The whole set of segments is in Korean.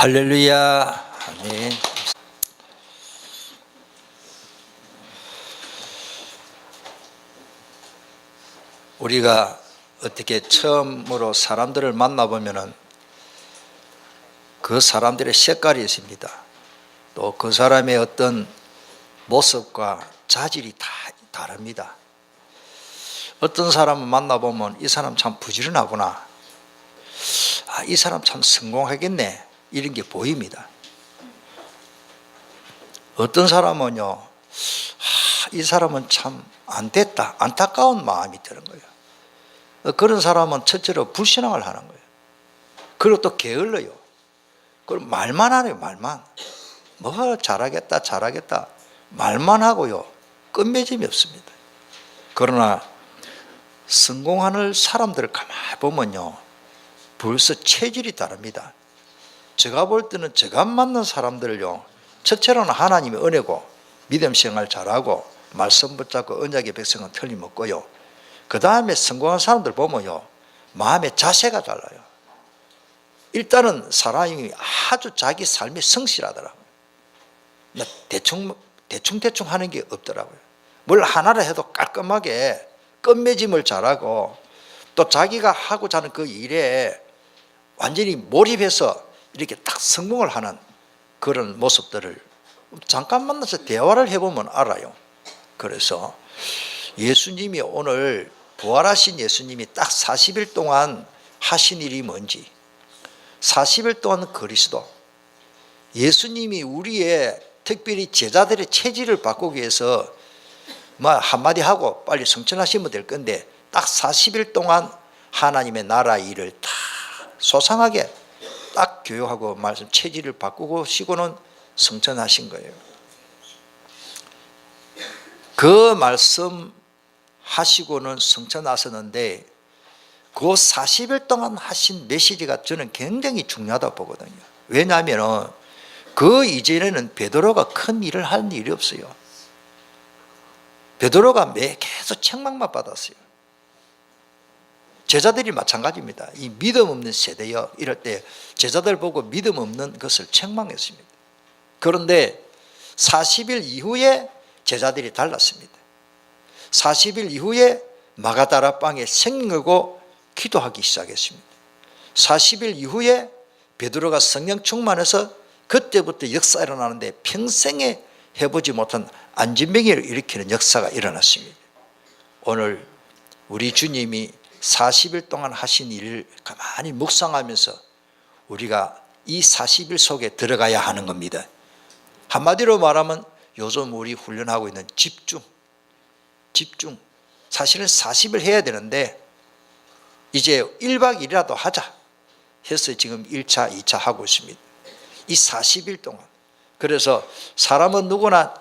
할렐루야. 아멘. 우리가 어떻게 처음으로 사람들을 만나보면은 그 사람들의 색깔이 있습니다. 또 그 사람의 어떤 모습과 자질이 다 다릅니다. 어떤 사람을 만나보면 이 사람 참 부지런하구나, 이 사람 참 성공하겠네, 이런 게 보입니다. 어떤 사람은요, 이 사람은 참 안 됐다, 안타까운 마음이 드는 거예요. 그런 사람은 첫째로 불신앙을 하는 거예요. 그리고 또 게을러요. 그리고 말만 하네요. 말만. 뭐 잘하겠다 잘하겠다 말만 하고요, 끝맺음이 없습니다. 그러나 성공하는 사람들을 가만히 보면요, 벌써 체질이 다릅니다. 제가 볼 때는 제가 만난 사람들을요, 첫째로는 하나님의 은혜고 믿음 생활 잘하고 말씀 붙잡고 언약의 백성은 틀림없고요, 그 다음에 성공한 사람들 보면요, 마음의 자세가 달라요. 일단은 사람이 아주 자기 삶에 성실하더라고요. 대충 하는 게 없더라고요. 뭘 하나를 해도 깔끔하게 끝맺음을 잘하고, 또 자기가 하고자 하는 그 일에 완전히 몰입해서 이렇게 딱 성공을 하는 그런 모습들을 잠깐 만나서 대화를 해보면 알아요. 그래서 예수님이 오늘, 부활하신 예수님이 딱 40일 동안 하신 일이 뭔지, 40일 동안 그리스도, 예수님이 우리의 특별히 제자들의 체질을 바꾸기 위해서 뭐 한마디 하고 빨리 성천하시면 될 건데, 딱 40일 동안 하나님의 나라 일을 다 소상하게 딱 교육하고 말씀 체질을 바꾸고 시고는 성천하신 거예요. 그 말씀 하시고는 성천하셨는데, 그 40일 동안 하신 메시지가 저는 굉장히 중요하다고 보거든요. 왜냐하면 그 이전에는 베드로가 큰 일을 한 일이 없어요. 베드로가 계속 책망만 받았어요. 제자들이 마찬가지입니다. 이 믿음 없는 세대여, 이럴 때 제자들 보고 믿음 없는 것을 책망했습니다. 그런데 40일 이후에 제자들이 달랐습니다. 40일 이후에 마가다라방에 생명 걸고 기도하기 시작했습니다. 40일 이후에 베드로가 성령 충만해서 그때부터 역사가 일어나는데, 평생에 해보지 못한 안진병을 일으키는 역사가 일어났습니다. 오늘 우리 주님이 40일 동안 하신 일을 가만히 묵상하면서 우리가 이 40일 속에 들어가야 하는 겁니다. 한마디로 말하면 요즘 우리 훈련하고 있는 집중. 사실은 40일 해야 되는데 이제 1박 2일이라도 하자 해서 지금 1차 2차 하고 있습니다. 이 40일 동안. 그래서 사람은 누구나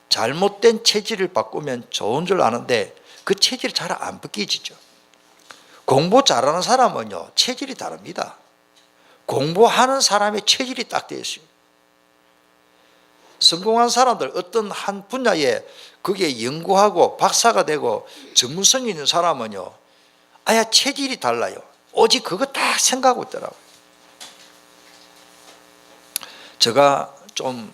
잘못된 체질을 바꾸면 좋은 줄 아는데 그 체질이 잘 안 바뀌지죠. 공부 잘하는 사람은요, 체질이 다릅니다. 공부하는 사람의 체질이 딱 되어 있어요. 성공한 사람들, 어떤 한 분야에 그게 연구하고 박사가 되고 전문성이 있는 사람은요, 아예 체질이 달라요. 오직 그거 딱 생각하고 있더라고요. 제가 좀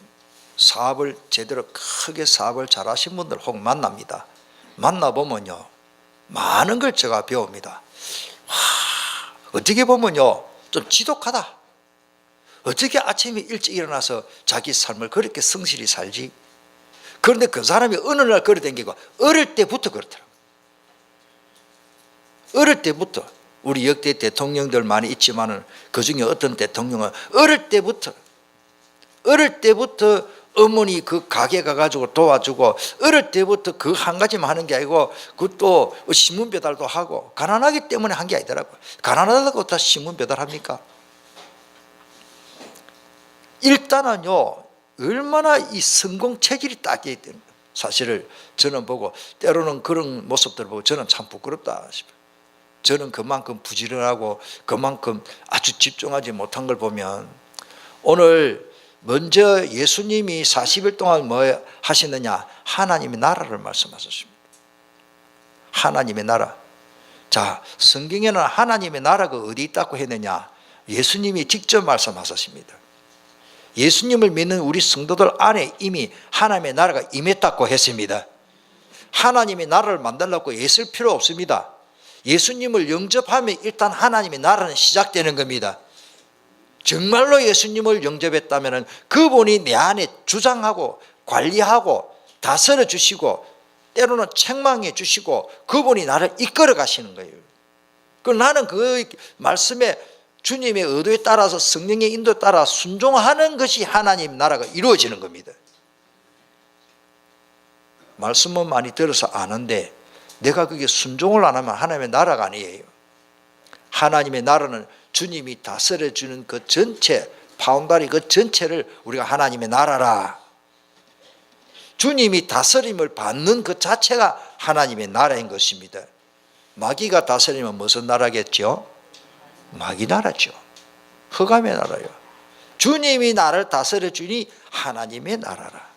사업을 제대로 크게 사업을 잘 하신 분들 혹 만납니다. 만나보면요, 많은 걸 제가 배웁니다. 어떻게 보면요, 좀 지독하다. 어떻게 아침에 일찍 일어나서 자기 삶을 그렇게 성실히 살지? 그런데 그 사람이 어느 날 걸어 다니고 어릴 때부터 그렇더라고요. 어릴 때부터. 우리 역대 대통령들 많이 있지만은 그 중에 어떤 대통령은 어릴 때부터 어머니 그 가게 가가지고 도와주고, 어릴 때부터 그 한 가지만 하는 게 아니고 그것도 신문 배달도 하고, 가난하기 때문에 한 게 아니더라고요. 가난하다고 다 신문 배달합니까? 일단은요, 얼마나 이 성공 체질이 딱이기 때문에 사실을 저는 보고, 때로는 그런 모습들을 보고 저는 참 부끄럽다 싶어요. 저는 그만큼 부지런하고 그만큼 아주 집중하지 못한 걸 보면, 오늘 먼저 예수님이 40일 동안 뭐 하시느냐, 하나님의 나라를 말씀하셨습니다. 하나님의 나라. 자, 성경에는 하나님의 나라가 어디 있다고 했느냐, 예수님이 직접 말씀하셨습니다. 예수님을 믿는 우리 성도들 안에 이미 하나님의 나라가 임했다고 했습니다. 하나님의 나라를 만들려고 애쓸 필요 없습니다. 예수님을 영접하면 일단 하나님의 나라는 시작되는 겁니다. 정말로 예수님을 영접했다면 그분이 내 안에 주장하고 관리하고 다스려 주시고 때로는 책망해 주시고 그분이 나를 이끌어 가시는 거예요. 나는 그 말씀에 주님의 의도에 따라서 성령의 인도에 따라 순종하는 것이 하나님 나라가 이루어지는 겁니다. 말씀은 많이 들어서 아는데 내가 그게 순종을 안 하면 하나님의 나라가 아니에요. 하나님의 나라는 주님이 다스려 주는 그 전체, 파운다리 그 전체를 우리가 하나님의 나라라. 주님이 다스림을 받는 그 자체가 하나님의 나라인 것입니다. 마귀가 다스리면 무슨 나라겠죠? 마귀 나라죠. 흑암의 나라요. 주님이 나를 다스려 주니 하나님의 나라라.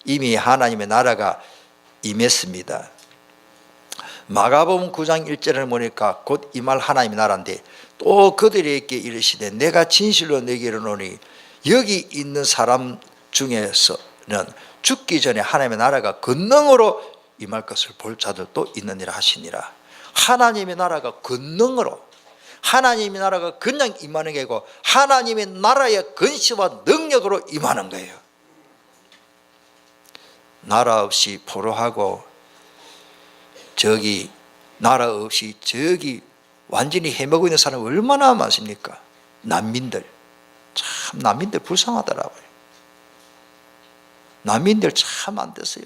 이미 하나님의 나라가 임했습니다. 마가복음 9장 1절을 보니까 곧 이 말 하나님의 나라인데 또 그들에게 이르시되 내가 진실로 내게 이르노니 여기 있는 사람 중에서는 죽기 전에 하나님의 나라가 권능으로 임할 것을 볼 자들도 있느니라 하시니라. 하나님의 나라가 권능으로, 하나님의 나라가 그냥 임하는 게 아니고 하나님의 나라의 권세와 능력으로 임하는 거예요. 나라 없이 포로하고 저기 나라 없이 저기 완전히 헤매고 있는 사람이 얼마나 많습니까? 난민들. 참 난민들 불쌍하더라고요. 난민들 참 안 됐어요.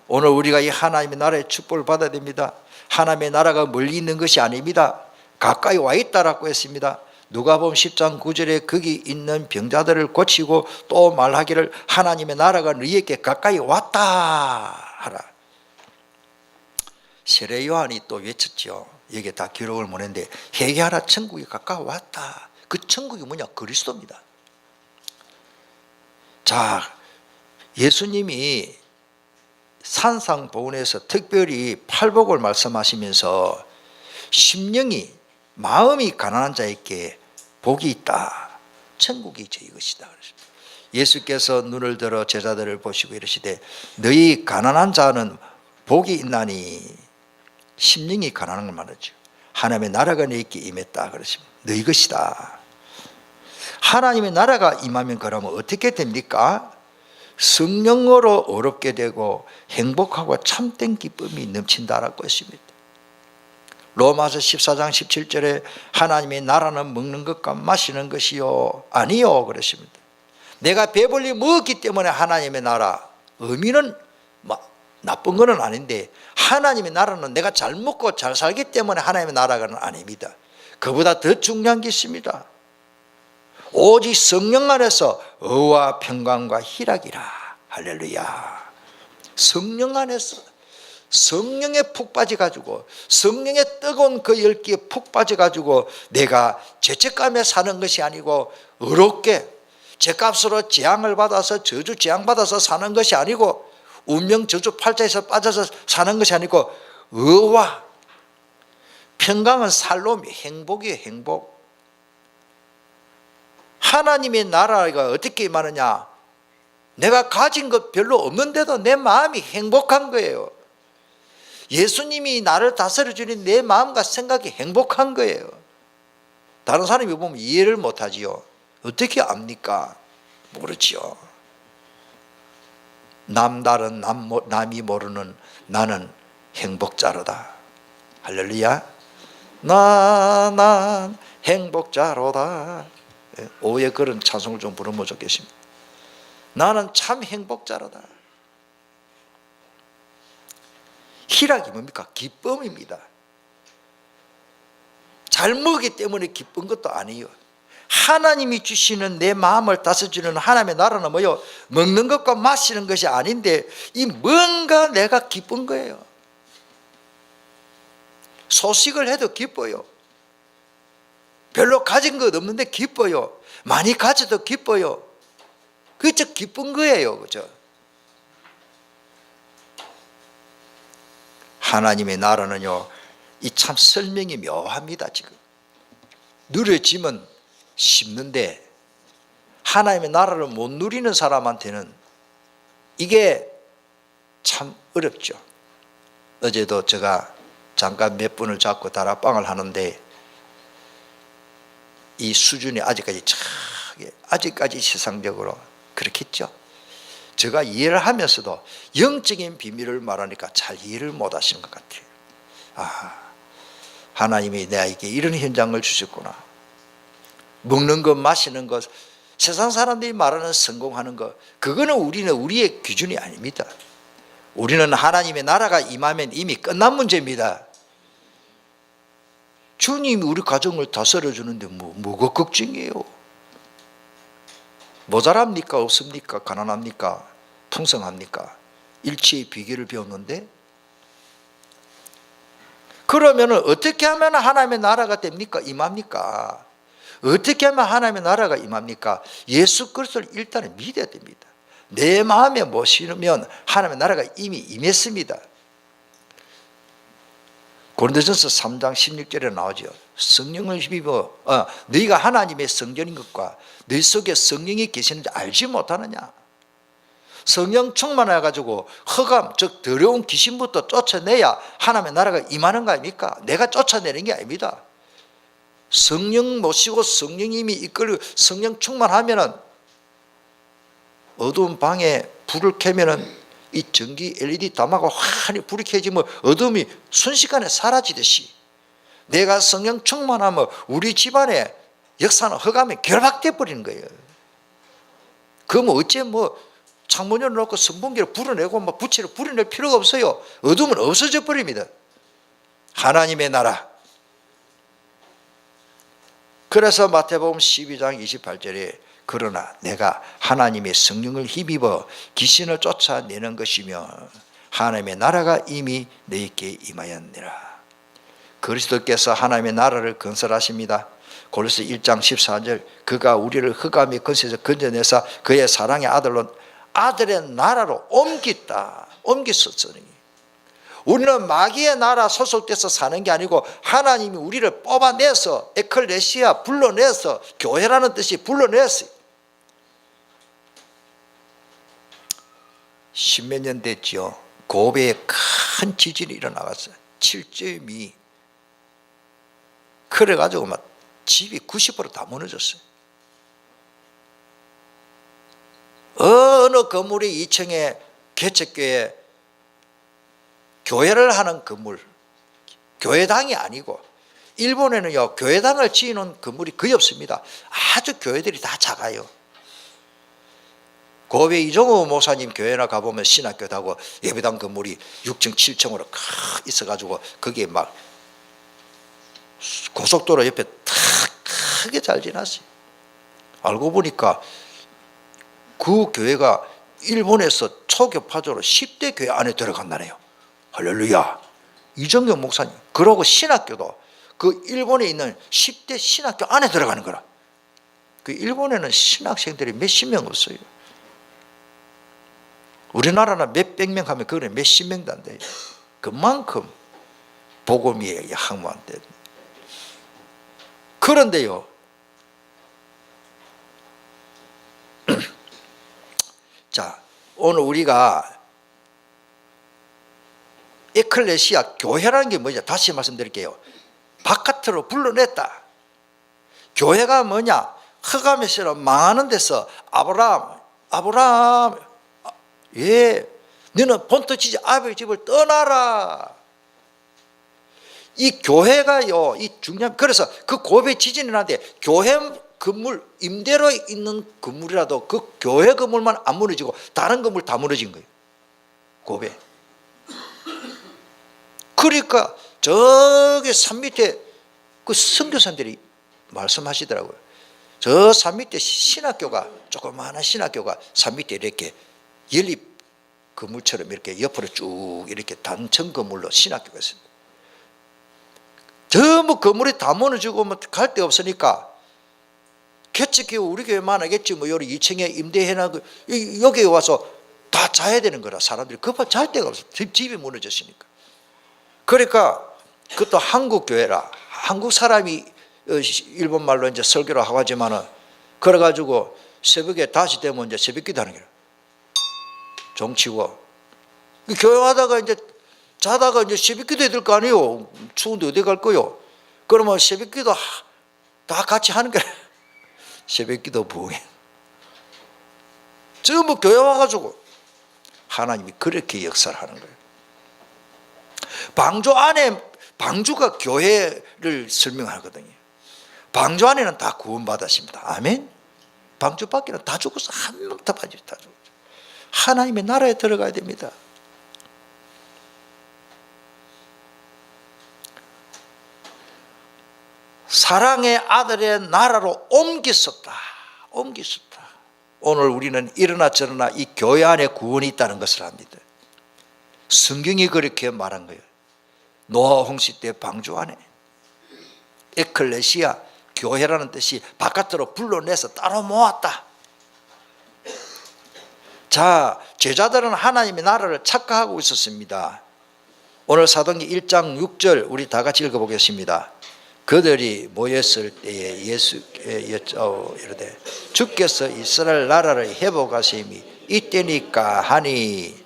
오늘 우리가 이 하나님의 나라의 축복을 받아야 됩니다. 하나님의 나라가 멀리 있는 것이 아닙니다. 가까이 와 있다라고 했습니다. 누가복음 10장 9절에 거기 있는 병자들을 고치고 또 말하기를 하나님의 나라가 너희에게 가까이 왔다 하라. 세례 요한이 또 외쳤죠. 여기에 다 기록을 못했는데 회개하라 천국이 가까워 왔다. 그 천국이 뭐냐? 그리스도입니다. 자, 예수님이 산상보훈에서 특별히 팔복을 말씀하시면서 심령이 마음이 가난한 자에게 복이 있다. 천국이 저희 것이다. 예수께서 눈을 들어 제자들을 보시고 이르시되 너희 가난한 자는 복이 있나니 심령이 가난한 걸 말하죠. 하나님의 나라가 너희에게 임했다 그러십니다. 너희 것이다. 하나님의 나라가 임하면 그러면 어떻게 됩니까? 성령으로 어렵게 되고 행복하고 참된 기쁨이 넘친다라고 했습니다. 로마서 14장 17절에 하나님의 나라는 먹는 것과 마시는 것이요 아니요 그러십니다. 내가 배불리 먹었기 때문에 하나님의 나라, 의미는 나쁜 것은 아닌데 하나님의 나라는 내가 잘 먹고 잘 살기 때문에 하나님의 나라가 아닙니다. 그보다 더 중요한 게 있습니다. 오직 성령 안에서 의와 평강과 희락이라. 할렐루야. 성령 안에서 성령에 푹 빠져가지고 성령의 뜨거운 그 열기에 푹 빠져가지고 내가 죄책감에 사는 것이 아니고 의롭게 죄값으로 재앙을 받아서 저주 재앙받아서 사는 것이 아니고 운명 저주 팔자에서 빠져서 사는 것이 아니고 의와 평강은 살로미 행복이에요. 행복. 하나님의 나라가 어떻게 임하느냐? 내가 가진 것 별로 없는데도 내 마음이 행복한 거예요. 예수님이 나를 다스려 주니 내 마음과 생각이 행복한 거예요. 다른 사람이 보면 이해를 못하지요. 어떻게 압니까? 모르지요. 남다른 남이 모르는 나는 행복자로다. 할렐루야. 난 행복자로다. 오후에 그런 찬송을 좀 부르면 좋겠습니다. 나는 참 행복자로다. 희락이 뭡니까? 기쁨입니다. 잘 먹기 때문에 기쁜 것도 아니에요. 하나님이 주시는 내 마음을 다스려주는 하나님의 나라는 뭐요? 먹는 것과 마시는 것이 아닌데 이 뭔가 내가 기쁜 거예요. 소식을 해도 기뻐요. 별로 가진 것 없는데 기뻐요. 많이 가져도 기뻐요. 그저 기쁜 거예요. 그죠? 하나님의 나라는요, 이 참 설명이 묘합니다. 지금 누려지면 쉽는데 하나님의 나라를 못 누리는 사람한테는 이게 참 어렵죠. 어제도 제가 잠깐 몇 분을 잡고 다락방을 하는데 이 수준이 아직까지 세상적으로 그렇겠죠. 제가 이해를 하면서도 영적인 비밀을 말하니까 잘 이해를 못 하시는 것 같아요. 하나님이 내게 이런 현장을 주셨구나. 먹는 것, 마시는 것, 세상 사람들이 말하는 성공하는 것, 그거는 우리의 기준이 아닙니다. 우리는 하나님의 나라가 임하면 이미 끝난 문제입니다. 주님이 우리 가정을 다스려 주는데 뭐가 걱정이에요? 모자랍니까? 없습니까? 가난합니까? 풍성합니까? 일치의 비결을 배웠는데, 그러면 어떻게 하면 하나님의 나라가 됩니까? 임합니까? 어떻게 하면 하나님의 나라가 임합니까? 예수 그리스도를 일단은 믿어야 됩니다. 내 마음에 모시면 하나님의 나라가 이미 임했습니다. 고린도전서 3장 16절에 나오죠. 성령을 힘입어 너희가 하나님의 성전인 것과 너희 속에 성령이 계시는지 알지 못하느냐. 성령 충만해가지고 흑암 즉 더러운 귀신부터 쫓아내야 하나님의 나라가 임하는 거 아닙니까? 내가 쫓아내는 게 아닙니다. 성령 모시고 성령님이 이끌고 성령 충만하면은 어두운 방에 불을 켜면은 이 전기 LED 담아가 환히 불이 켜지면 어둠이 순식간에 사라지듯이 내가 성령 충만하면 우리 집안에 역사는 흑암에 결박돼 버리는 거예요. 그러면 어째 창문 열어놓고 선풍기를 불어내고 부채를 불어낼 필요가 없어요. 어둠은 없어져 버립니다. 하나님의 나라. 그래서 마태복음 12장 28절에 그러나 내가 하나님의 성령을 힘입어 귀신을 쫓아내는 것이며 하나님의 나라가 이미 너희에게 임하였느니라. 그리스도께서 하나님의 나라를 건설하십니다. 고린도서 1장 14절 그가 우리를 흑암의 권세에서 건져내사 그의 사랑의 아들의 나라로 옮기셨으니 우리는 마귀의 나라 소속돼서 사는 게 아니고 하나님이 우리를 뽑아내서 에클레시아 불러내서 교회라는 뜻이 불러냈어요. 10몇 년 됐죠. 고베에 큰 지진이 일어나갔어요. 7.2. 그래가지고 집이 90% 다 무너졌어요. 어느 건물이 2층에 개척교회 교회를 하는 건물, 교회당이 아니고 일본에는요 교회당을 지어놓은 건물이 거의 없습니다. 아주 교회들이 다 작아요. 고베 이종호 목사님 교회나 가보면 신학교다고 예배당 건물이 6층 7층으로 있어가지고 거기에 고속도로 옆에 탁 크게 잘 지났어요. 알고 보니까 그 교회가 일본에서 초교파적으로 10대 교회 안에 들어간다네요. 할렐루야. 이정경 목사님. 그러고 신학교도 그 일본에 있는 10대 신학교 안에 들어가는 거라. 그 일본에는 신학생들이 몇십 명 없어요. 우리나라는 몇백 명 하면 그거는 몇십 명도 안 돼요. 그만큼 복음이 항무한데. 그런데요. 자, 오늘 우리가 에클레시아 교회라는 게 뭐냐? 다시 말씀드릴게요. 바깥으로 불러냈다. 교회가 뭐냐? 흑암에서 망하는 데서 아브라함 너는 본토 지지 아버지 집을 떠나라. 이 교회가요, 이 중요한, 그래서 그 고베 지진이 나는데 교회 건물 임대로 있는 건물이라도 그 교회 건물만 안 무너지고 다른 건물 다 무너진 거예요. 고베. 그러니까 저기 산 밑에 그 선교사님들이 말씀하시더라고요. 저 산 밑에 신학교가 조그마한 신학교가 산 밑에 이렇게 연립 건물처럼 이렇게 옆으로 쭉 이렇게 단층 건물로 신학교가 있습니다. 전부 건물이 다 무너지고 갈 데 없으니까 개척교회 우리 교회만 하겠지 여기 2층에 임대해놔 여기 와서 다 자야 되는 거라. 사람들이 급하게 잘 데가 없어. 집이 무너졌으니까. 그러니까 그것도 한국 교회라. 한국 사람이 일본 말로 이제 설교를 하고 하지만은 그래가지고 새벽에 5시 되면 이제 새벽기도 하는 거예요. 종치고. 교회하다가 이제 자다가 이제 새벽기도 해야 될 거 아니에요. 추운데 어디 갈 거요? 그러면 새벽기도 다 같이 하는 거예요. 새벽기도 부흥회. 전부 교회 와가지고 하나님이 그렇게 역사를 하는 거예요. 방주 안에, 방주가 교회를 설명하거든요. 방주 안에는 다 구원받았습니다. 아멘. 방주 밖에는 다 죽었어. 한 명 다 빠졌어. 다 죽었어. 하나님의 나라에 들어가야 됩니다. 사랑의 아들의 나라로 옮겼었다. 옮겼었다. 오늘 우리는 이러나 저러나 이 교회 안에 구원이 있다는 것을 압니다. 성경이 그렇게 말한 거예요. 노아 홍수 때 방주 안에 에클레시아, 교회라는 뜻이 바깥으로 불러내서 따로 모았다. 자, 제자들은 하나님의 나라를 착각하고 있었습니다. 오늘 사도행전 1장 6절 우리 다 같이 읽어보겠습니다. 그들이 모였을 때에 이르되 주께서 이스라엘 나라를 회복하심이 이때니까 하니.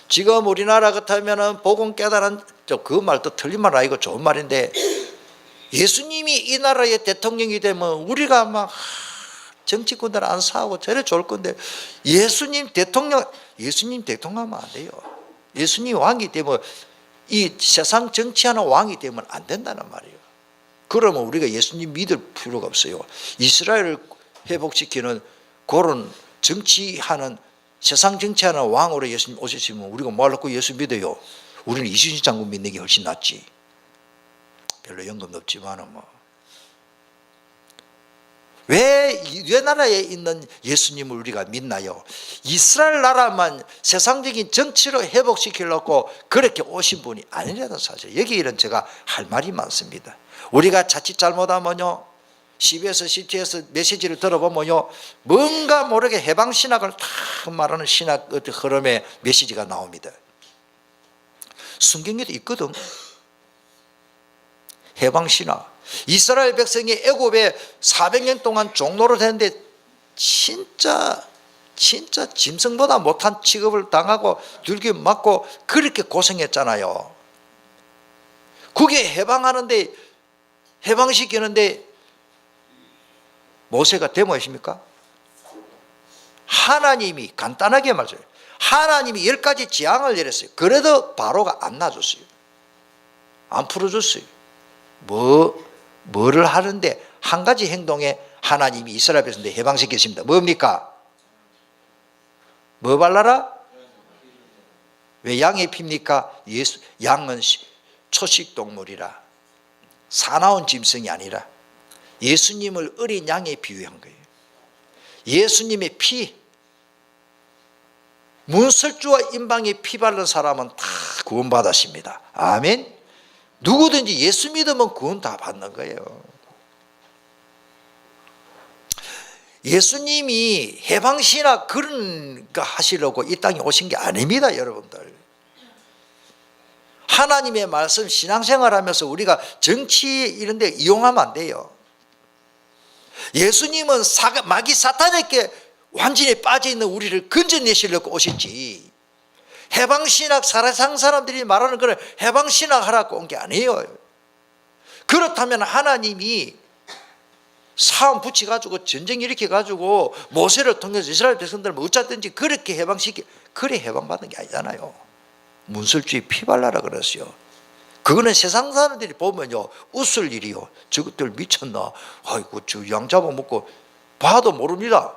지금 우리나라 같으면 복음 깨달은 그 말도 틀린 말 아니고 좋은 말인데, 예수님이 이 나라의 대통령이 되면 우리가 막 정치꾼들 안 사고 저래 좋을 건데, 예수님 대통령하면 안 돼요. 예수님 왕이 되면 이 세상 정치하는 왕이 되면 안 된다는 말이에요. 그러면 우리가 예수님 믿을 필요가 없어요. 이스라엘을 회복시키는 그런 정치하는, 세상 정치하는 왕으로 예수님 오셨으면 우리가 뭐 하려고 예수 믿어요? 우리는 이순신 장군 믿는 게 훨씬 낫지. 별로 연금도 없지만은 뭐. 왜 나라에 있는 예수님을 우리가 믿나요? 이스라엘 나라만 세상적인 정치로 회복시키려고 그렇게 오신 분이 아니라는 사실. 여기에는 제가 할 말이 많습니다. 우리가 자칫 잘못하면요, CBS, CT에서 메시지를 들어보면요, 뭔가 모르게 해방신학을 다 말하는 신학 흐름의 메시지가 나옵니다. 성경에도 있거든. 해방신학. 이스라엘 백성이 애굽에 400년 동안 종노릇 했는데 진짜 짐승보다 못한 취급을 당하고 들기 맞고 그렇게 고생했잖아요. 그게 해방시키는데 모세가 데모했습니까? 하나님이 간단하게 말해요. 하나님이 10가지 재앙을 내렸어요. 그래도 바로가 안 놔줬어요. 안 풀어줬어요. 뭐를 하는데 한 가지 행동에 하나님이 이스라엘 백성들 해방시켰습니다. 뭡니까? 뭐 발라라? 왜 양의 피입니까? 양은 초식동물이라, 사나운 짐승이 아니라 예수님을 어린 양에 비유한 거예요. 예수님의 피, 문설주와 임방에 피 바른 사람은 다 구원받았습니다. 아멘. 누구든지 예수 믿으면 구원 다 받는 거예요. 예수님이 해방신학 그런 거 하시려고 이 땅에 오신 게 아닙니다, 여러분들. 하나님의 말씀 신앙생활하면서 우리가 정치 이런 데 이용하면 안 돼요. 예수님은 마귀 사탄에게 완전히 빠져있는 우리를 건져내시려고 오셨지, 해방신학 세상 사람들이 말하는 그런 해방신학 하라고 온 게 아니에요. 그렇다면 하나님이 사움 붙여가지고 전쟁 일으켜가지고 모세를 통해서 이스라엘 백성들을 어쩌든지 그렇게 그래 해방받은 게 아니잖아요. 문설주의 피발라라 그랬어요. 그거는 세상 사람들이 보면요, 웃을 일이요. 저것들 미쳤나? 아이고, 저 양 잡아먹고 봐도 모릅니다.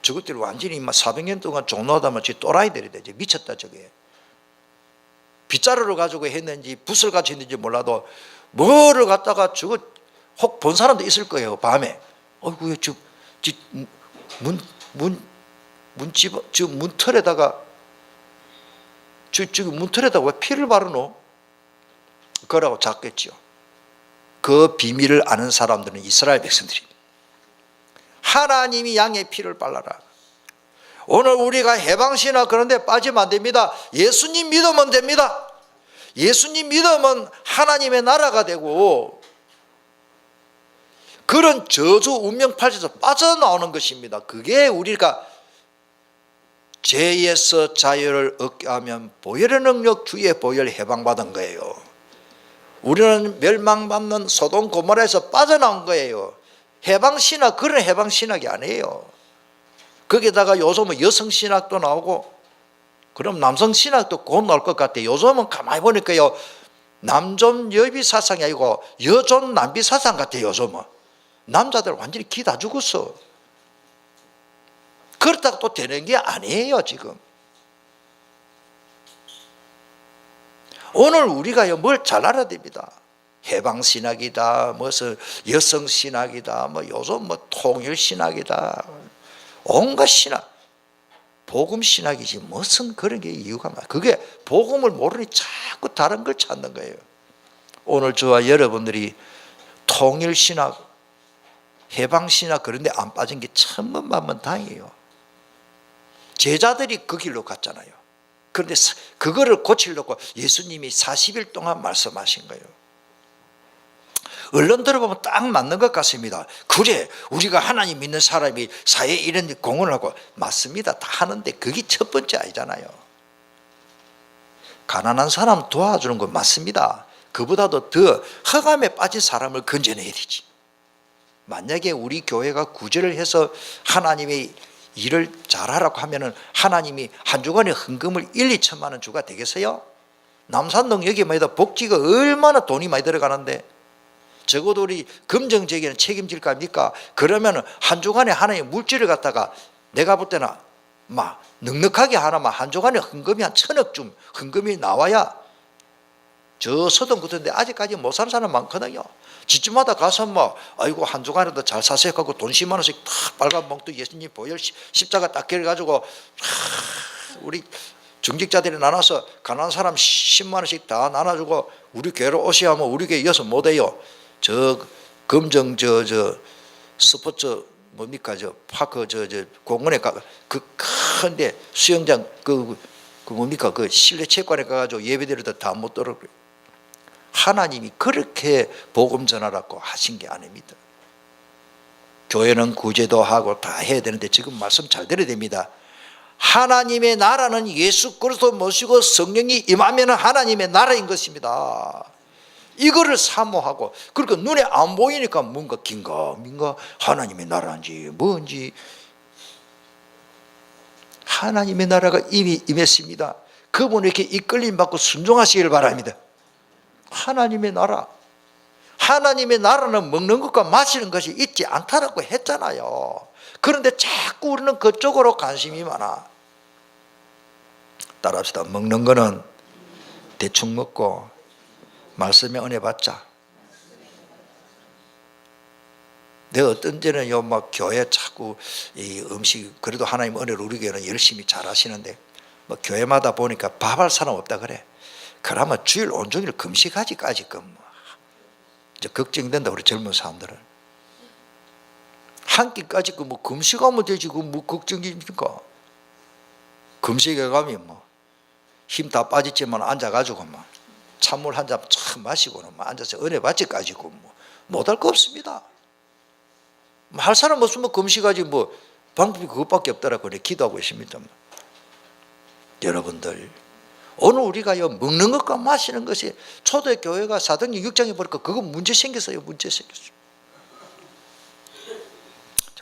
저것들이 완전히 400년 동안 종노하다만 저 또라이들이 되지. 미쳤다 저게. 빗자루를 가지고 했는지 붓을 가지고 했는지 몰라도 뭐를 갖다가 저거 혹 본 사람도 있을 거예요. 밤에. 어이구, 저 문틀에다가 저 문틀에다가 왜 피를 바르노? 그러고 잤겠죠. 그 비밀을 아는 사람들은 이스라엘 백성들입니다. 하나님이 양의 피를 발라라. 오늘 우리가 해방신학 그런 데 빠지면 안 됩니다. 예수님 믿으면 됩니다. 예수님 믿으면 하나님의 나라가 되고, 그런 저주 운명팔에서 빠져나오는 것입니다. 그게 우리가 죄에서 자유를 얻게 하면 보혈의 능력 주의 보혈 해방받은 거예요. 우리는 멸망받는 소돔 고모라에서 빠져나온 거예요. 해방신학, 그런 해방신학이 아니에요. 거기다가 요즘은 여성신학도 나오고, 그럼 남성신학도 곧 나올 것 같아요. 요즘은 가만히 보니까요, 남존 여비 사상이 아니고 여존 남비 사상 같아요. 요즘은 남자들 완전히 기 다 죽었어. 그렇다고 또 되는 게 아니에요. 지금 오늘 우리가 뭘 잘 알아야 됩니다. 해방신학이다, 무슨 여성신학이다, 뭐 요즘 뭐 통일신학이다, 온갖 신학, 복음신학이지 무슨 그런 게 이유가 많아. 그게 복음을 모르니 자꾸 다른 걸 찾는 거예요. 오늘 저와 여러분들이 통일신학, 해방신학 그런 데 안 빠진 게 천만만다행이에요. 제자들이 그 길로 갔잖아요. 그런데 그거를 고치려고 예수님이 40일 동안 말씀하신 거예요. 언론 들어보면 딱 맞는 것 같습니다. 그래, 우리가 하나님 믿는 사람이 사회에 이런 공헌을 하고, 맞습니다. 다 하는데 그게 첫 번째 아니잖아요. 가난한 사람 도와주는 건 맞습니다. 그보다도 더 흑암에 빠진 사람을 건져내야 되지. 만약에 우리 교회가 구제를 해서 하나님의 일을 잘하라고 하면은 하나님이 한 주간에 헌금을 1, 2천만 원 주가 되겠어요? 남산동 여기만 해도 복지가 얼마나 돈이 많이 들어가는데, 적어도 우리 금정제기는 책임질 거 아닙니까? 그러면 한 주간에 하나의 물질을 갖다가 내가 볼 때는 막 넉넉하게 하나만 한 주간에 헌금이 한 1,000억 헌금이 나와야, 저 서동 같은데 아직까지 못 사는 사람 많거든요. 집집마다 가서 뭐 아이고 한 주간에도 잘 사세요 하고 돈 10만 원씩 탁 빨간 봉투 예수님 보혈 십자가 딱 겨가지고 우리 중직자들이 나눠서 가난한 사람 10만 원씩 다 나눠주고, 우리 교회로 오셔야 하면 우리 교회 이어서 못해요. 저 금정 저 스포츠 뭡니까 저 파크 저 공원에 가 그 큰데 수영장 그 뭡니까 그 실내 체육관에 가가지고 예배드려도 다 못 들어. 하나님이 그렇게 복음 전하라고 하신 게 아닙니다. 교회는 구제도 하고 다 해야 되는데 지금 말씀 잘 들어야 됩니다. 하나님의 나라는 예수 그리스도 모시고 성령이 임하면 하나님의 나라인 것입니다. 이거를 사모하고, 그러니까 눈에 안 보이니까 뭔가 긴가민가 하나님의 나라인지 뭔지. 하나님의 나라가 이미 임했습니다. 그분에게 이끌림 받고 순종하시길 바랍니다. 하나님의 나라, 하나님의 나라는 먹는 것과 마시는 것이 있지 않다라고 했잖아요. 그런데 자꾸 우리는 그쪽으로 관심이 많아. 따라합시다. 먹는 거는 대충 먹고 말씀에 은혜 받자. 내가 어떤 때는 막 교회 자꾸 이 음식, 그래도 하나님 은혜로 우리 교회는 열심히 잘 하시는데, 뭐 교회마다 보니까 밥할 사람 없다 그래. 그러면 주일 온종일 금식하지까지 이제 걱정된다. 우리 젊은 사람들은 한 끼까지 뭐 금식하면 되지 뭐 걱정입니까? 금식에 가면 뭐 힘 다 빠졌지만 앉아가지고 뭐 찬물 한 잔 참 마시고는 뭐 앉아서 은혜 받지까지 뭐 못할 거 없습니다. 할 사람 없으면 금식하지 뭐 방법이 그것밖에 없더라고 기도하고 있습니다. 여러분들, 오늘 우리가 먹는 것과 마시는 것이, 초대교회가 사도행전 6장에 보니까 그거 문제 생겼어요. 문제 생겼어요.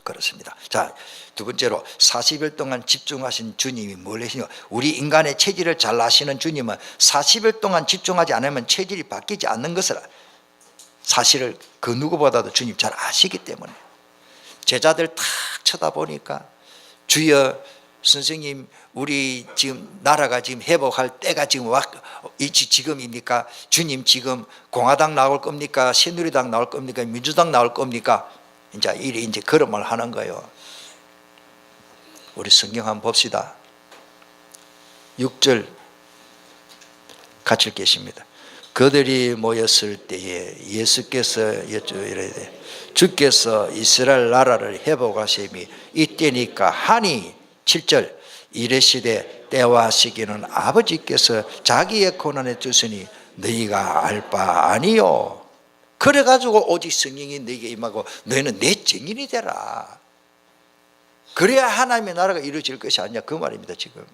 그렇습니다. 자, 두 번째로 40일 동안 집중하신 주님이 뭘 하시냐. 우리 인간의 체질을 잘 아시는 주님은 40일 동안 집중하지 않으면 체질이 바뀌지 않는 것을 사실을 그 누구보다도 주님 잘 아시기 때문에, 제자들 탁 쳐다보니까 주여 선생님, 우리 지금 나라가 지금 회복할 때가 지금 지금입니까? 주님 지금 공화당 나올 겁니까? 새누리당 나올 겁니까? 민주당 나올 겁니까? 이제 그런 말 하는 거예요. 우리 성경 한번 봅시다. 6절 같이 읽겠습니다. 그들이 모였을 때에 예수께서 이래야 돼. 주께서 이스라엘 나라를 회복하심이 이때니까 하니, 7절 이르시되 때와 시기는 아버지께서 자기의 고난에 주시니 너희가 알 바 아니요. 그래가지고 오직 성령이 너에게 임하고 너희는 내 증인이 되라. 그래야 하나님의 나라가 이루어질 것이 아니냐 그 말입니다. 지금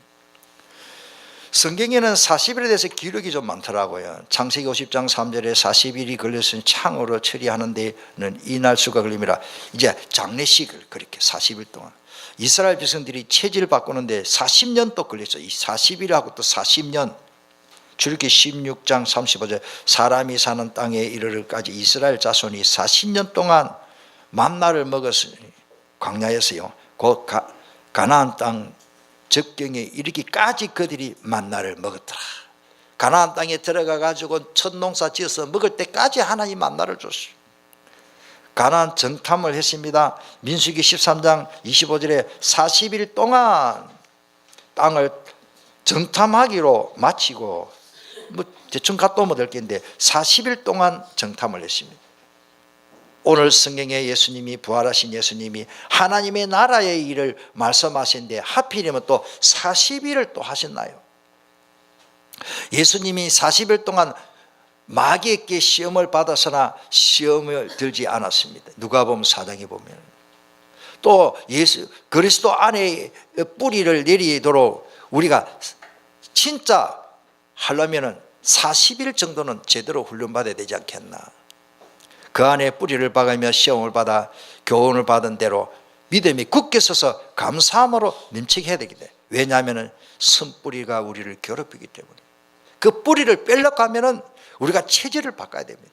성경에는 40일에 대해서 기록이 좀 많더라고요. 창세기 50장 3절에 40일이 걸렸으니 창으로 처리하는 데는 이날 수가 걸림이라. 이제 장례식을 그렇게 40일 동안 이스라엘 백성들이 체질을 바꾸는데 40년 또 걸렸어요. 이 40일하고 또 40년. 출애굽기 16장 35절 사람이 사는 땅에 이르르까지 이스라엘 자손이 40년 동안 만나를 먹었으니 광야에서요. 곧 가나안 땅 적경에 이르기까지 그들이 만나를 먹었더라. 가나안 땅에 들어가 가지고 첫 농사 지어서 먹을 때까지 하나님 만나를 줬어요. 가나안 정탐을 했습니다. 민수기 13장 25절에 40일 동안 땅을 정탐하기로 마치고 뭐 대충 갔다 오면 될 텐데 40일 동안 정탐을 했습니다. 오늘 성경에 예수님이 부활하신 예수님이 하나님의 나라의 일을 말씀하시는데 하필이면 또 40일을 또 하셨나요? 예수님이 40일 동안 마귀에게 시험을 받아서나 시험을 들지 않았습니다. 누가복음 4장에 보면 또 예수 그리스도 안에 뿌리를 내리도록 우리가 진짜 하려면은 40일 정도는 제대로 훈련받아야 되지 않겠나. 그 안에 뿌리를 박으며 시험을 받아 교훈을 받은 대로 믿음이 굳게 서서 감사함으로 넘치게 해야 되기 때문에. 왜냐하면 선뿌리가 우리를 괴롭히기 때문에. 그 뿌리를 빼려고 하면은 우리가 체질을 바꿔야 됩니다.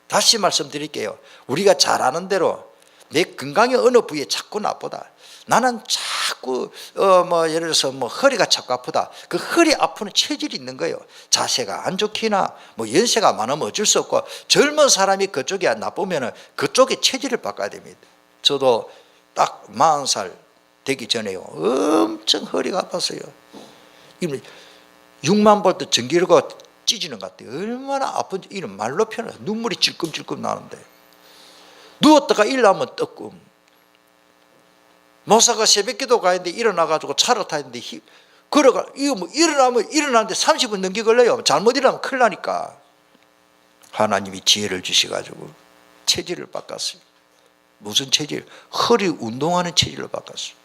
다시 말씀드릴게요. 우리가 잘 아는 대로 내 건강의 어느 부위에 자꾸 나쁘다. 나는 자꾸 예를 들어서 허리가 자꾸 아프다. 그 허리 아프는 체질이 있는 거예요. 자세가 안 좋기나 연세가 많으면 어쩔 수 없고 젊은 사람이 그쪽이 나쁘면 그쪽에 체질을 바꿔야 됩니다. 저도 딱 40살 되기 전에요. 엄청 허리가 아팠어요. 6만 볼트 전기료가 찢어지는 것 같아요. 얼마나 아픈지 이런 말로 표현해요. 눈물이 질끔질끔 나는데 누웠다가 일어나면 뜨끔. 목사가 새벽기도 가는데 일어나가지고 차를 타는데 걸어가 이거 일어나면 일어나는데 30분 넘게 걸려요. 잘못 일어나면 큰일 나니까. 하나님이 지혜를 주셔가지고 체질을 바꿨어요. 무슨 체질? 허리 운동하는 체질로 바꿨어요.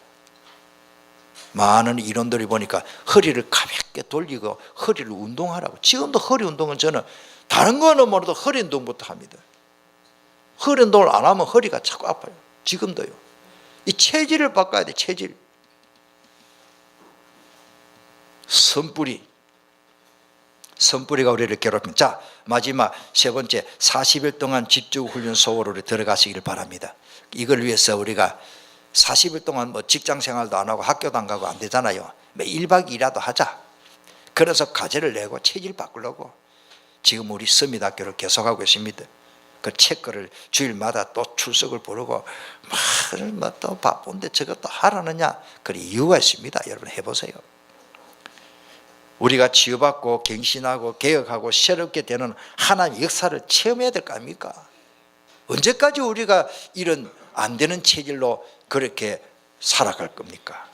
많은 이론들이 보니까 허리를 가볍게 돌리고 허리를 운동하라고. 지금도 허리 운동은 저는 다른 거는 모르도 허리 운동부터 합니다. 허리 운동을 안 하면 허리가 자꾸 아파요. 지금도요. 이 체질을 바꿔야 돼. 체질. 선뿌리가 우리를 괴롭힙니다. 자, 마지막 세 번째 40일 동안 집중훈련 속으로 들어가시길 바랍니다. 이걸 위해서 우리가 40일 동안 직장생활도 안 하고 학교도 안 가고 안 되잖아요. 1박 2일이라도 하자. 그래서 과제를 내고 체질 바꾸려고 지금 우리 서밋학교를 계속하고 있습니다. 그 체크를 주일마다 또 출석을 부르고 또 바쁜데 저것도 하라느냐. 그 이유가 있습니다. 여러분 해보세요. 우리가 치유받고 갱신하고 개혁하고 새롭게 되는 하나님의 역사를 체험해야 될 거 아닙니까? 언제까지 우리가 이런 안 되는 체질로 그렇게 살아갈 겁니까?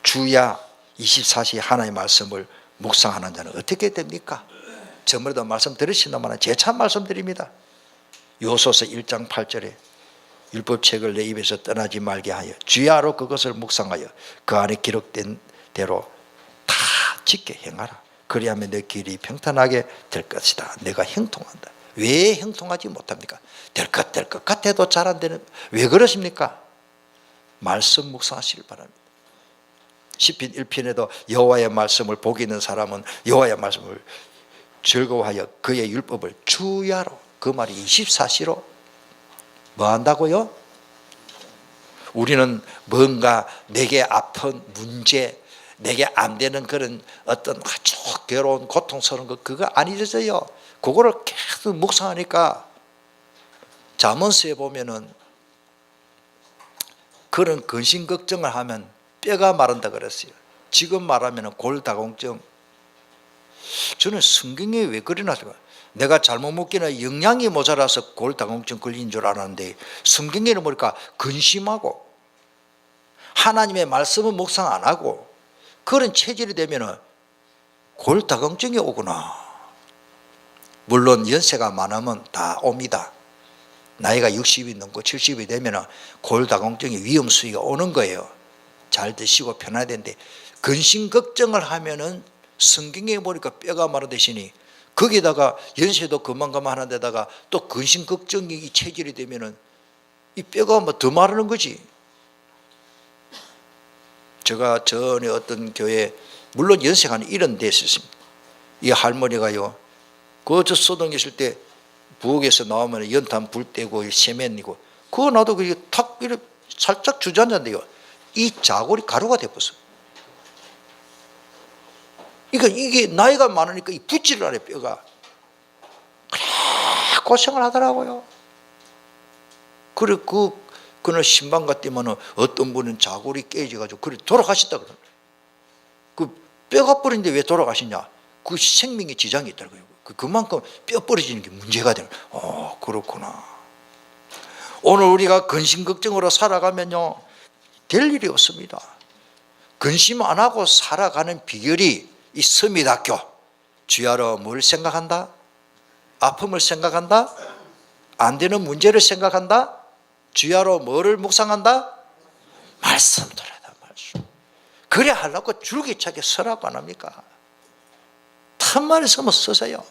주야 24시 하나님의 말씀을 묵상하는 자는 어떻게 됩니까? 저번에도 말씀 들으시나마나 재차 말씀드립니다. 요소서 1장 8절에 율법책을 내 입에서 떠나지 말게 하여 주야로 그것을 묵상하여 그 안에 기록된 대로 다 지켜 행하라. 그리하면 내 길이 평탄하게 될 것이다. 내가 형통한다. 왜 형통하지 못합니까? 될 것 같아도 잘 안 되는. 왜 그러십니까? 말씀 묵상하시길 바랍니다. 시편 1편에도 여호와의 말씀을 복이 있는 사람은 여호와의 말씀을 즐거워하여 그의 율법을 주야로. 그 말이 24시로 뭐 한다고요? 우리는 뭔가 내게 아픈 문제, 내게 안 되는 그런 어떤 아주 괴로운 고통스러운 거 그거 안 잊어져요. 그거를 계속 묵상하니까 잠언서에 보면은 그런 근심 걱정을 하면 뼈가 마른다 그랬어요. 지금 말하면 골다공증. 저는 성경에 왜 그러나 내가 잘못 먹기나 영양이 모자라서 골다공증 걸린 줄 알았는데 성경에는 보니까 근심하고 하나님의 말씀은 묵상 안 하고 그런 체질이 되면 골다공증이 오구나. 물론 연세가 많으면 다 옵니다. 나이가 60이 넘고 70이 되면 골다공증의 위험 수위가 오는 거예요. 잘 드시고 편해야 되는데, 근심 걱정을 하면은 성경에 보니까 뼈가 마르듯이, 거기다가 연세도 그만하는 데다가 또 근심 걱정이 이 체질이 되면은 이 뼈가 뭐 더 마르는 거지. 제가 전에 어떤 교회, 물론 연세가 한 70 됐었습니다. 이 할머니가요, 저 소동 있을 때 부엌에서 나오면 연탄 불 떼고 세면이고, 그거 나도 그게 탁 이렇게 살짝 주저앉았는데요, 이 자골이 가루가 돼버렸어요. 그러니까 이게 나이가 많으니까 이 붙지를 않아요, 뼈가. 그래 고생을 하더라고요. 그래 그날 신방가 때문에 어떤 분은 자골이 깨져가지고 그래 돌아가셨다 그러는. 그 뼈가 부러진데 왜 돌아가시냐? 그 생명에 지장이 있다고요. 그만큼 뼈 부러지는 게 문제가 되는. 그렇구나. 오늘 우리가 근심 걱정으로 살아가면요, 될 일이 없습니다. 근심 안 하고 살아가는 비결이 이 서밋학교, 주야로 뭘 생각한다? 아픔을 생각한다? 안 되는 문제를 생각한다? 주야로 뭐를 묵상한다? 말씀 들어야 말씀. 그래 하려고 줄기차게 서라고 안 합니까? 탐만 쓰면 쓰세요.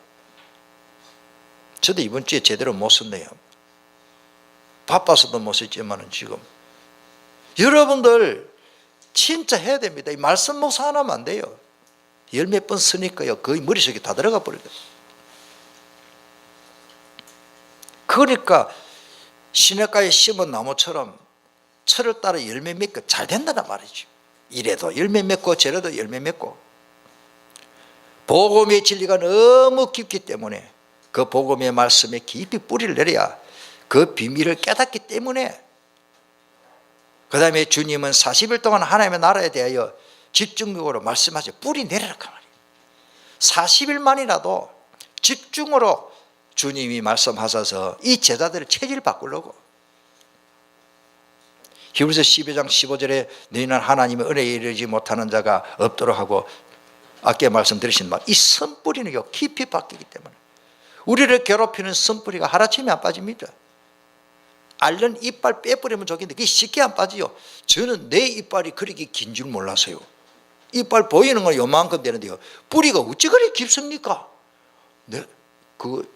저도 이번 주에 제대로 못 썼네요. 바빠서도 못 썼지만 지금 여러분들 진짜 해야 됩니다. 이 말씀 묵상 안 하면 안 돼요. 열 몇 번 쓰니까요, 거의 머릿속에 다 들어가 버려요. 그러니까 시냇가에 심은 나무처럼 철을 따라 열매 맺고 잘 된다는 말이죠. 이래도 열매 맺고 저래도 열매 맺고. 복음의 진리가 너무 깊기 때문에, 그 복음의 말씀에 깊이 뿌리를 내려야 그 비밀을 깨닫기 때문에, 그 다음에 주님은 40일 동안 하나님의 나라에 대하여 집중적으로 말씀하셔. 뿌리 내려라 그 말이에요. 40일만이라도 집중으로 주님이 말씀하셔서 이 제자들의 체질을 바꾸려고. 히브리서 12장 15절에 너희는 하나님의 은혜에 이르지 못하는 자가 없도록 하고, 아까 말씀드리신 말, 이 선뿌리는요 깊이 바뀌기 때문에, 우리를 괴롭히는 선뿌리가 하루아침에 안 빠집니다. 앓는 이빨 빼버리면 좋겠는데 그게 쉽게 안 빠지요. 저는 내 이빨이 그렇게 긴 줄 몰랐어요. 이빨 보이는 건 요만큼 되는데요, 뿌리가 어찌 그리 깊습니까? 네?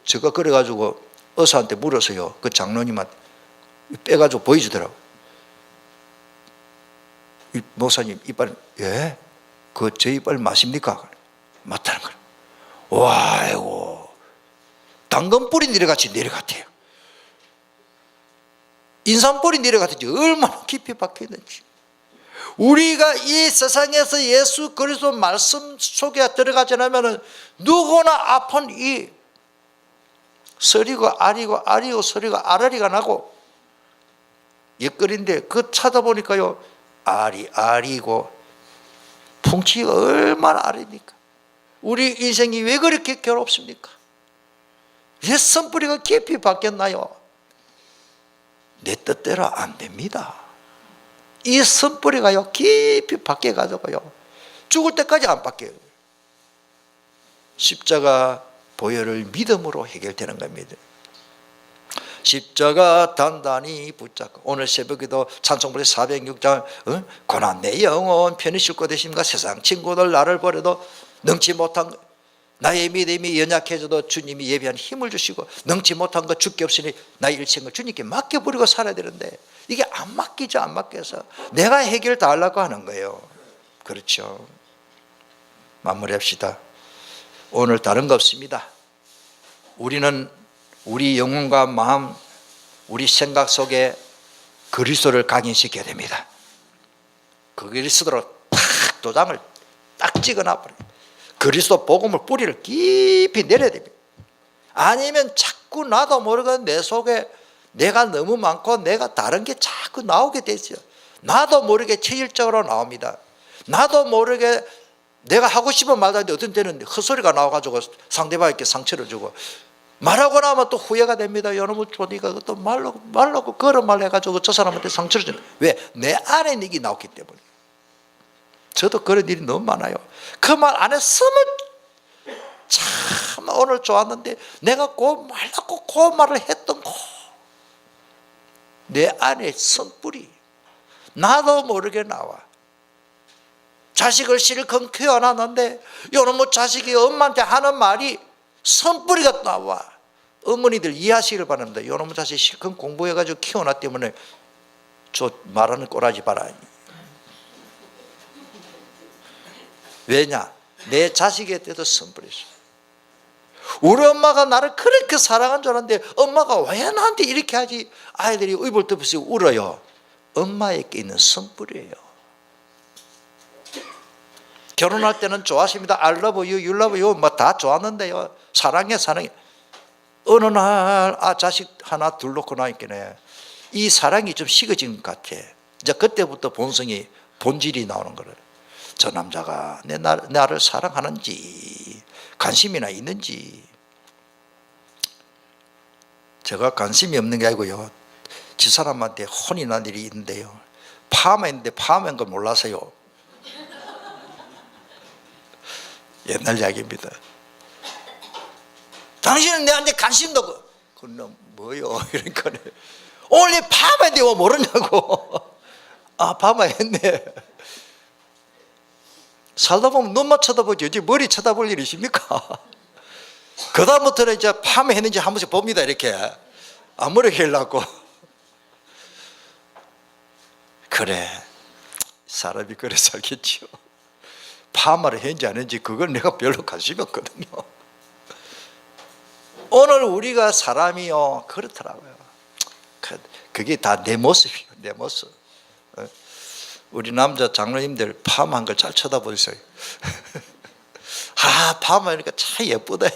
제가 그래가지고 의사한테 물어서요, 그 장로님한테 빼가지고 보여주더라고. 목사님 이빨, 예? 제 이빨 맞습니까? 맞다는 거예요. 와, 아이고, 당근뿌리 내려같이 내려갔대요. 인삼뿌리 내려갔든지 얼마나 깊이 박혀있는지. 우리가 이 세상에서 예수 그리스도 말씀 속에 들어가지 않으면 누구나 아픈 이 서리고 아리고 서리고 아라리가 나고 옛글인데, 그 찾아보니까요, 아리고 풍치가 얼마나 아립니까? 우리 인생이 왜 그렇게 괴롭습니까? 왜 선뿌리가 깊이 박혔나요? 내 뜻대로 안 됩니다. 이 선뿌리가요 깊이 박혀가지고요 죽을 때까지 안 바뀌어요. 십자가 보혈을 믿음으로 해결되는 겁니다. 십자가 단단히 붙잡고, 오늘 새벽에도 찬송부의 406장 고난 내 영혼 편히 쉴 것 되십니까? 세상 친구들 나를 버려도 능치 못한 나의 믿음이 연약해져도 주님이 예비한 힘을 주시고, 능치 못한 것 주께 없으니 나의 일생을 주님께 맡겨버리고 살아야 되는데, 이게 안 맡기죠. 안 맡겨서 내가 해결 다 하려고 하는 거예요. 그렇죠. 마무리합시다. 오늘 다른 거 없습니다. 우리는 우리 영혼과 마음, 우리 생각 속에 그리스도를 각인시켜야 됩니다. 그 그리스도로 탁 도장을 딱 찍어놔버려요. 그리스도 복음을 뿌리를 깊이 내려야 됩니다. 아니면 자꾸 나도 모르게 내 속에 내가 너무 많고 내가 다른 게 자꾸 나오게 되죠. 나도 모르게 체질적으로 나옵니다. 나도 모르게 내가 하고 싶은 말도 하는데 어떤 때는 헛소리가 나와가지고 상대방에게 상처를 주고, 말하고 나면 또 후회가 됩니다. 여러분 조니가 또 말라고 그런 말 해가지고 저 사람한테 상처를 주는. 왜? 내 안에 얘기 나왔기 때문에. 저도 그런 일이 너무 많아요. 그 말 안 했으면 참 오늘 좋았는데 내가 말랐고 그 말을 했던 거 내 안에 성불이 나도 모르게 나와. 자식을 실컷 키워놨는데 요놈의 자식이 엄마한테 하는 말이 성뿌리가 나와. 어머니들 이해하시길 바랍니다. 요놈의 자식 실컷 공부해가지고 키워놨기 때문에 저 말하는 꼬라지 봐라. 왜냐? 내 자식에 대해서 성뿌리 있어. 우리 엄마가 나를 그렇게 사랑한 줄 알았는데 엄마가 왜 나한테 이렇게 하지? 아이들이 의불 덮으시고 울어요. 엄마에게 있는 성뿌리예요. 결혼할 때는 좋아하십니다. I love you, you love you 뭐 다 좋았는데요. 사랑해 사랑해. 어느 날 자식 하나 둘 놓고 나니까네 이 사랑이 좀 식어진 것 같아. 이제 그때부터 본성이 본질이 나오는 거예요. 저 남자가 나를 사랑하는지 관심이나 있는지. 제가 관심이 없는 게 아니고요. 지 사람한테 혼이 난 일이 있는데요. 파마했는데 파마한 걸 몰라서요. 옛날 이야기입니다. 당신은 내한테 관심도 없고. 그건 뭐요? 이러니까 오늘 파마했는데 왜 모르냐고. 파마했네. 살다 보면 눈만 쳐다보지 어찌 머리 쳐다볼 일이 있습니까? 그 다음부터는 이제 파마했는지 한 번씩 봅니다. 이렇게 머리 길라고. 그래 사람이 그래 살겠죠. 파마를 했는지 안 했는지 그건 내가 별로 관심이 없거든요. 오늘 우리가 사람이요 그렇더라고요. 그게 다 내 모습이에요. 내 모습. 우리 남자 장로님들 파마한 걸 잘 쳐다보세요. 파마하니까 참 예쁘다.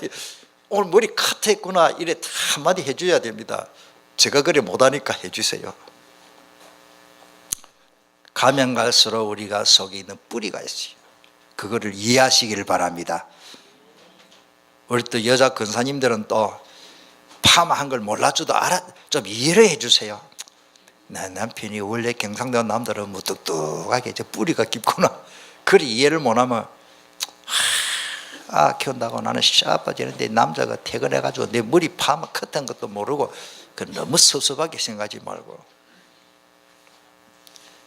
오늘 머리 카트했구나. 이래 다 한마디 해줘야 됩니다. 제가 그래 못하니까 해주세요. 가면 갈수록 우리가 속에 있는 뿌리가 있어요. 그거를 이해하시기를 바랍니다. 우리 또 여자 권사님들은 또 파마한 걸 몰라줘도 좀 이해를 해주세요. 내 남편이 원래 경상도 남들은 무뚝뚝하게 이제 뿌리가 깊구나. 그리 이해를 못하면 키운다고 나는 샤빠지는데 남자가 퇴근해가지고 내 머리 파마 컷한 것도 모르고 너무 섭섭하게 생각하지 말고.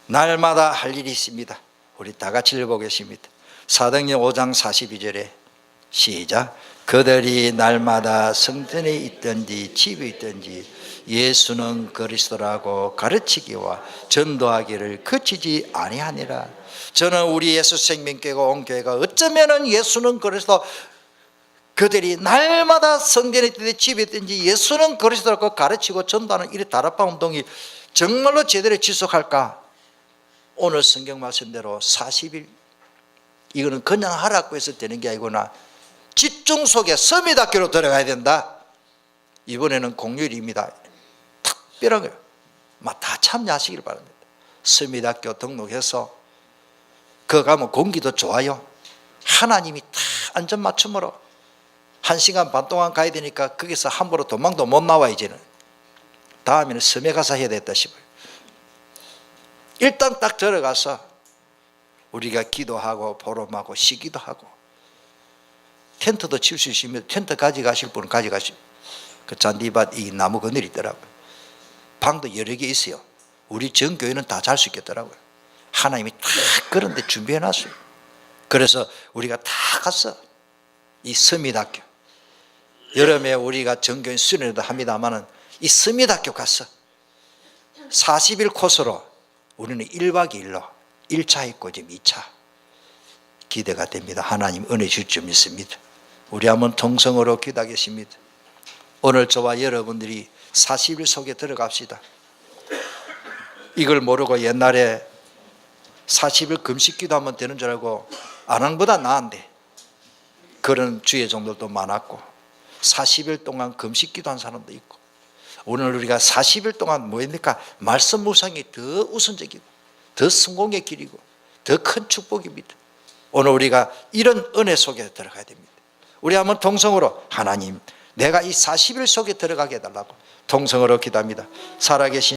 날마다 할 일이 있습니다. 우리 다 같이 읽어보겠습니다. 사도행전 5장 42절에 시작. 그들이 날마다 성전에 있든지 집에 있든지 예수는 그리스도라고 가르치기와 전도하기를 그치지 아니하니라. 저는 우리 예수 생명교회가 온 교회가 어쩌면은 예수는 그리스도, 그들이 날마다 성전에 있든지 집에 있든지 예수는 그리스도라고 가르치고 전도하는 이 다락방 운동이 정말로 제대로 지속할까? 오늘 성경 말씀대로 40일, 이거는 그냥 하라고 해서 되는 게 아니구나. 집중 속에 서밋학교로 들어가야 된다. 이번에는 공휴일입니다. 특별한 거예요. 다 참여하시길 바랍니다. 서밋학교 등록해서 그 가면 공기도 좋아요. 하나님이 다 안전맞춤으로 1시간 반 동안 가야 되니까 거기서 함부로 도망도 못 나와. 이제는 다음에는 섬에 가서 해야 되겠다 싶어요. 일단 딱 들어가서 우리가 기도하고 보름하고 쉬기도 하고, 텐트도 칠 수 있으면 텐트 가져가실 분은 가져가시고, 그 잔디밭 이 나무 그늘이 있더라고요. 방도 여러 개 있어요. 우리 전교회는 다 잘 수 있겠더라고요. 하나님이 다 그런 데 준비해 놨어요. 그래서 우리가 다 가서 이 서밋학교, 여름에 우리가 전교회 수련회도 합니다만은 이 서밋학교 가서 40일 코스로 우리는 1박 2일로 1차 있고 지금 2차 기대가 됩니다. 하나님 은혜 주실 줄 믿습니다. 우리 한번 통성으로 기도하겠습니다. 오늘 저와 여러분들이 40일 속에 들어갑시다. 이걸 모르고 옛날에 40일 금식 기도하면 되는 줄 알고 안 한 것보다 나은데 그런 주의 종들도 많았고 40일 동안 금식 기도한 사람도 있고, 오늘 우리가 40일 동안 뭐입니까? 말씀 묵상이 더 우선적이고 더 성공의 길이고 더 큰 축복입니다. 오늘 우리가 이런 은혜 속에 들어가야 됩니다. 우리 한번 통성으로 하나님 내가 이 40일 속에 들어가게 해달라고 통성으로 기도합니다. 살아계신